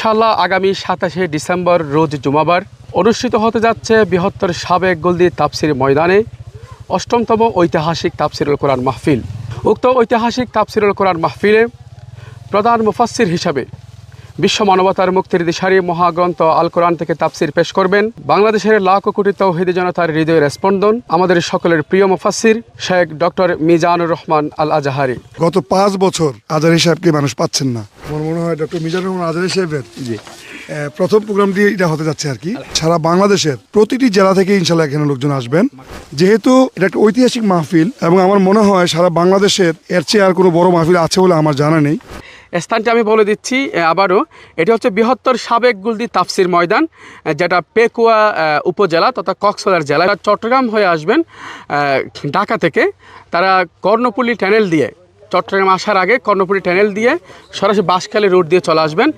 ইনশাআল্লাহ আগামী 27শে ডিসেম্বর রোজ জুমাবার অনুষ্ঠিত হতে যাচ্ছে বৃহত্তর সাবেক গোলদি তাফসির ময়দানে ৮ম ঐতিহাসিক তাফসিরুল কোরআন মাহফিল। উক্ত ঐতিহাসিক তাফসিরুল কোরআন মাহফিলে প্রধান মুফাসসির হিসাবে বিশ্ব মানবতার মুক্তির দিশারি মহাগ্রন্থ আল কোরআন থেকে তাফসির পেশ করবেন বাংলাদেশের লাখো কোটি তৌহিদি জনতার হৃদয়ের স্পন্দন, আমাদের সকলের প্রিয় মুফাসসির শেখ ডক্টর মিজানুর রহমান আল আজহারি। গত 5 বছর আজহারি সাহেবকে মানুষ পাচ্ছেন না। আমার মনে হয় ডক্টর মিজানুর রহমান আজহারি সাহেবের প্রথম প্রোগ্রামটি এটা হতে যাচ্ছে আর কি। সারা বাংলাদেশের প্রতিটি জেলা থেকে ইনশাল্লাহ এখানে লোকজন আসবেন, যেহেতু এটা একটা ঐতিহাসিক মাহফিল এবং আমার মনে হয় সারা বাংলাদেশের এর চেয়ে আর কোনো বড় মাহফিল আছে বলে আমার জানা নেই। স্থানটি আমি বলে দিচ্ছি আবারও, এটি হচ্ছে বৃহত্তর সাবেক গোলদি তাফসির ময়দান, যেটা পেকুয়া উপজেলা তথা কক্সবাজার জেলা। চট্টগ্রাম হয়ে আসবেন ঢাকা থেকে, তারা কর্ণফুলী টানেল দিয়ে চট্টগ্রাম আসার আগে কর্ণফুলী টানেল দিয়ে সরাসরি বাঁশখালী রোড দিয়ে চলে আসবেন।